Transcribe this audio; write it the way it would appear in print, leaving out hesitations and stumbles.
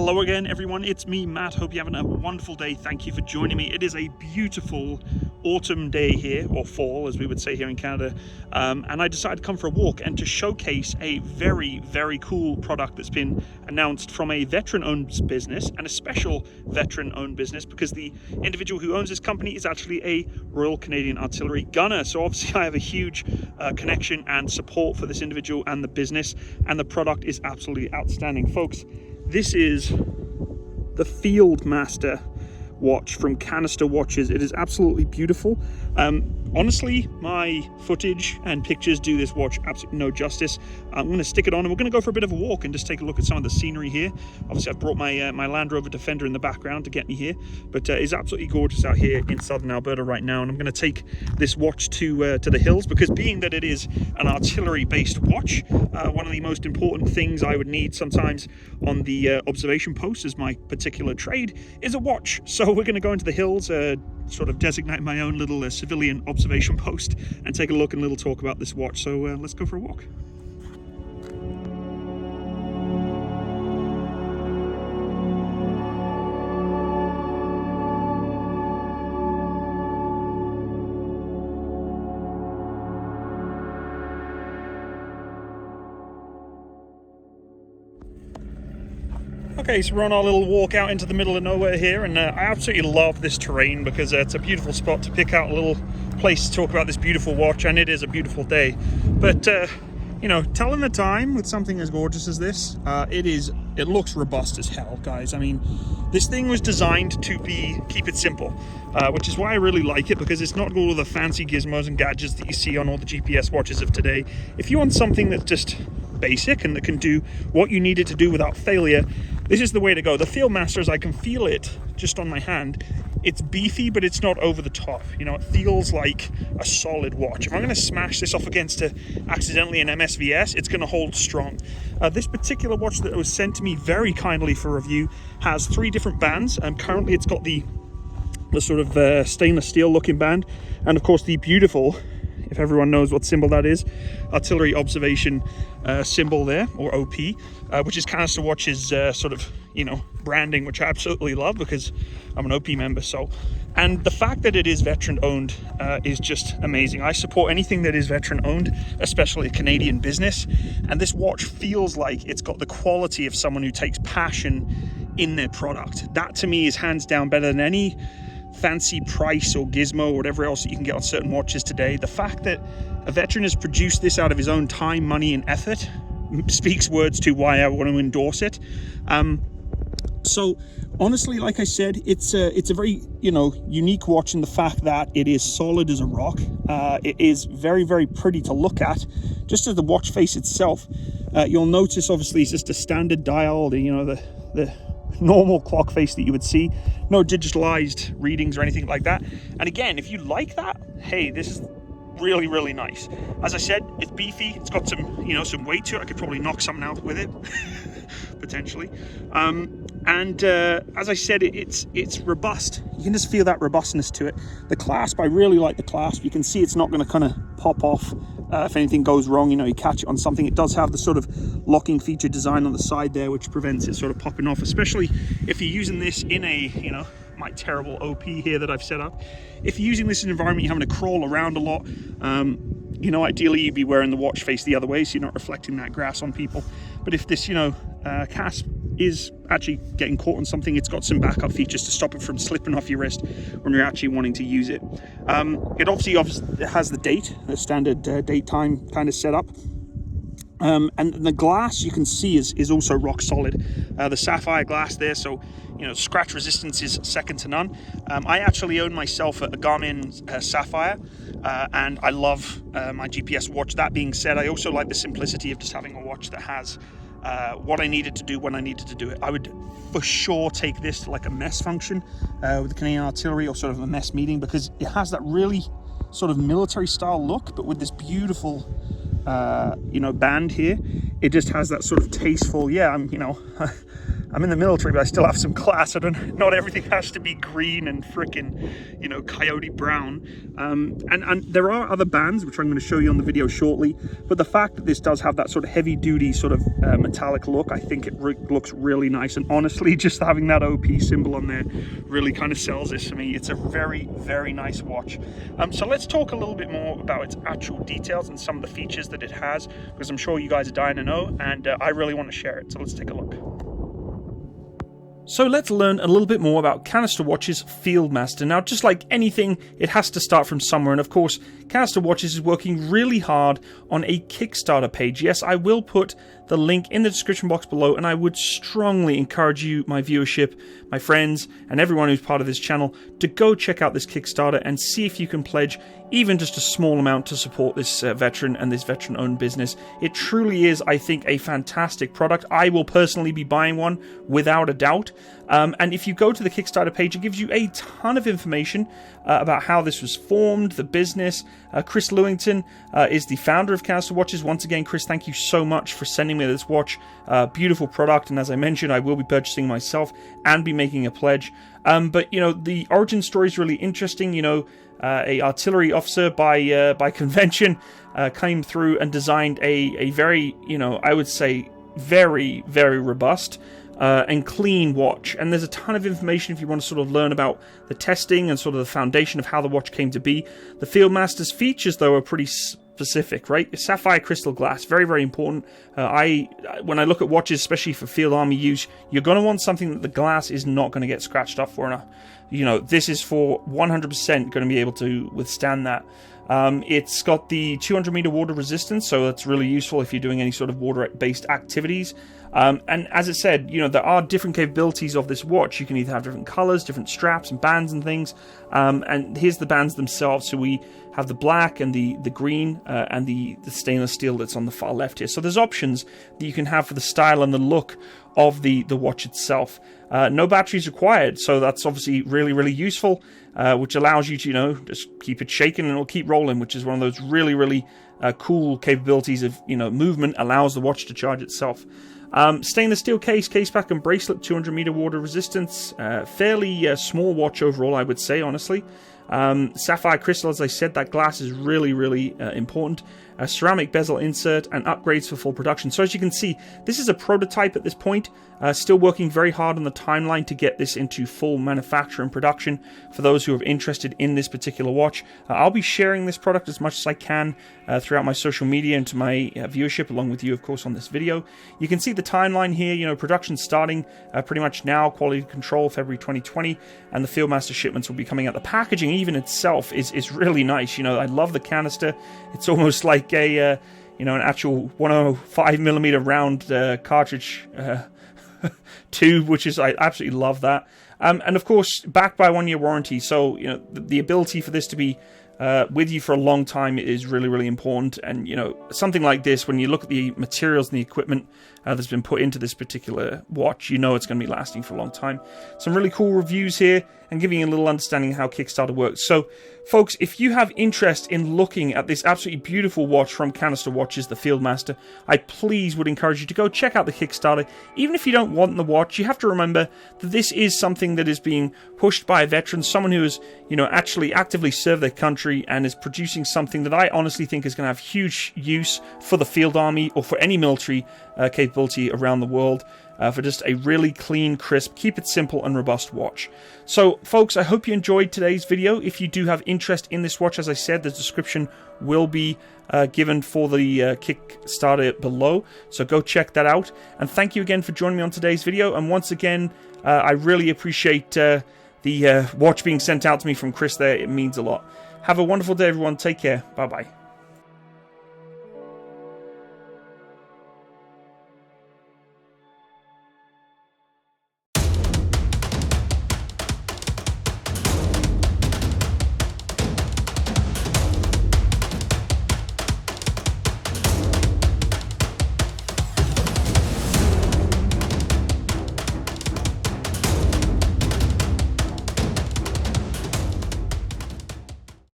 Hello again, everyone. It's me, Matt. Hope you're having a wonderful day. Thank you for joining me. It is a beautiful autumn day here, or fall, as we would say here in Canada. And I decided to come for a walk and to showcase a very, very cool product that's been announced from a veteran-owned business, and a special veteran-owned business, because the individual who owns this company is actually a Royal Canadian Artillery gunner. So obviously I have a huge connection and support for this individual and the business, and the product is absolutely outstanding. Folks, this is the Fieldmaster watch from Canister Watches. It is absolutely beautiful. Honestly, my footage and pictures do this watch absolutely no justice. I'm going to stick it on and we're going to go for a bit of a walk and just take a look at some of the scenery here. Obviously, I've brought my my Land Rover Defender in the background to get me here, but it's absolutely gorgeous out here in southern Alberta right now. And I'm going to take this watch to the hills, because being that it is an artillery-based watch, one of the most important things I would need sometimes on the observation post as my particular trade is a watch. So we're going to go into the hills, sort of designate my own little civilian observation post, and take a look and a little talk about this watch. So let's go for a walk. Okay, so we're on our little walk out into the middle of nowhere here, and I absolutely love this terrain because it's a beautiful spot to pick out a little place to talk about this beautiful watch, and it is a beautiful day. But you know, telling the time with something as gorgeous as this, it looks robust as hell, guys. I mean, this thing was designed to keep it simple, which is why I really like it, because it's not all of the fancy gizmos and gadgets that you see on all the GPS watches of today. If you want something that's just basic and that can do what you need it to do without failure, this is the way to go. The Fieldmasters, I can feel it just on my hand. It's beefy, but it's not over the top. You know, it feels like a solid watch. If I'm going to smash this off against accidentally an MSVS, it's going to hold strong. This particular watch that was sent to me very kindly for review has 3 different bands, and currently it's got the sort of stainless steel looking band, and of course the beautiful, if everyone knows what symbol that is, artillery observation symbol there, or OP, which is Canister Watches sort of, you know, branding, which I absolutely love because I'm an OP member. So, and the fact that it is veteran owned is just amazing. I support anything that is veteran owned, especially a Canadian business, and this watch feels like it's got the quality of someone who takes passion in their product. That to me is hands down better than any fancy price or gizmo or whatever else that you can get on certain watches today. The fact that a veteran has produced this out of his own time, money and effort speaks words to why I want to endorse it. So honestly, like I said, it's a very, you know, unique watch in the fact that it is solid as a rock. It is very, very pretty to look at. Just as the watch face itself, you'll notice obviously it's just a standard dial, you know, the normal clock face that you would see, no digitalized readings or anything like that. And again, if you like that, hey, this is really, really nice. As I said, it's beefy, it's got some, you know, some weight to it. I could probably knock something out with it potentially. As I said, it's robust. You can just feel that robustness to it. The clasp, I really like the clasp. You can see it's not going to kind of pop off if anything goes wrong. You know, you catch it on something. It does have the sort of locking feature design on the side there, which prevents it sort of popping off, especially if you're using this in a, you know, my terrible OP here that I've set up. If you're using this in an environment you're having to crawl around a lot, you know, ideally you'd be wearing the watch face the other way so you're not reflecting that grass on people. But if this, you know, clasp is actually getting caught on something, it's got some backup features to stop it from slipping off your wrist when you're actually wanting to use it. It obviously has the date, the standard date time kind of setup. And the glass you can see is also rock solid. The sapphire glass there, so you know, scratch resistance is second to none. I actually own myself a Garmin Sapphire, and I love my GPS watch. That being said, I also like the simplicity of just having a watch that has what I needed to do when I needed to do it. I would for sure take this to like a mess function with the Canadian Artillery, or sort of a mess meeting, because it has that really sort of military style look, but with this beautiful you know, band here. It just has that sort of tasteful, yeah, you know, I'm in the military, but I still have some class. Not everything has to be green and frickin', you know, coyote brown. And there are other bands, which I'm going to show you on the video shortly. But the fact that this does have that sort of heavy duty sort of metallic look, I think it looks really nice. And honestly, just having that OP symbol on there really kind of sells this for me. It's a very, very nice watch. So let's talk a little bit more about its actual details and some of the features that it has, because I'm sure you guys are dying to know, and I really want to share it. So let's take a look. So let's learn a little bit more about Canister Watches Fieldmaster. Now, just like anything, it has to start from somewhere, and of course, Canister Watches is working really hard on a Kickstarter page. Yes, I will put the link in the description box below, and I would strongly encourage you, my viewership, my friends, and everyone who's part of this channel, to go check out this Kickstarter and see if you can pledge even just a small amount to support this veteran and this veteran-owned business. It truly is, I think, a fantastic product. I will personally be buying one without a doubt. And if you go to the Kickstarter page, it gives you a ton of information about how this was formed, the business. Chris Lewington is the founder of Canister Watches. Once again, Chris, thank you so much for sending me this watch. Beautiful product, and as I mentioned, I will be purchasing myself and be making a pledge. But, you know, the origin story is really interesting. You know, a artillery officer by convention came through and designed a very, you know, I would say very, very robust and clean watch. And there's a ton of information if you want to sort of learn about the testing and sort of the foundation of how the watch came to be. The Fieldmaster's features, though, are pretty specific, right? Sapphire crystal glass, very, very important. When I look at watches, especially for field army use, you're going to want something that the glass is not going to get scratched up for. You know, this is for 100% going to be able to withstand that. It's got the 200 meter water resistance, so that's really useful if you're doing any sort of water-based activities. And as it said, you know, there are different capabilities of this watch. You can either have different colors, different straps and bands and things. And here's the bands themselves. So we have the black and the green and the stainless steel that's on the far left here. So there's options that you can have for the style and the look of the watch itself. No batteries required, so that's obviously really, really useful, which allows you to, you know, just keep it shaking and it'll keep rolling, which is one of those really, really cool capabilities of, you know, movement allows the watch to charge itself. Stainless steel case pack and bracelet, 200 meter water resistance, fairly small watch overall, I would say, honestly. Sapphire crystal, as I said, that glass is really, really important. A ceramic bezel insert and upgrades for full production. So as you can see, this is a prototype at this point, still working very hard on the timeline to get this into full manufacture and production for those who are interested in this particular watch. I'll be sharing this product as much as I can throughout my social media and to my viewership, along with you, of course, on this video. You can see the timeline here, you know, production starting pretty much now, quality control February 2020, and the Fieldmaster shipments will be coming out. The packaging even itself is really nice. You know, I love the canister. It's almost like a you know, an actual 105mm round cartridge tube, which is, I absolutely love that. And of course, backed by a 1-year warranty. So, you know, the ability for this to be with you for a long time is really, really important. And, you know, something like this, when you look at the materials and the equipment that's been put into this particular watch, you know it's going to be lasting for a long time. Some really cool reviews here and giving you a little understanding of how Kickstarter works. So, folks, if you have interest in looking at this absolutely beautiful watch from Canister Watches, the Fieldmaster, I please would encourage you to go check out the Kickstarter. Even if you don't want the watch, you have to remember that this is something that is being pushed by a veteran, someone who has, you know, actually actively served their country and is producing something that I honestly think is going to have huge use for the field army or for any military capability around the world. For just a really clean, crisp, keep it simple and robust watch. So, folks, I hope you enjoyed today's video. If you do have interest in this watch, as I said, the description will be given for the Kickstarter below. So go check that out. And thank you again for joining me on today's video. And once again, I really appreciate the watch being sent out to me from Chris there. It means a lot. Have a wonderful day, everyone. Take care. Bye-bye.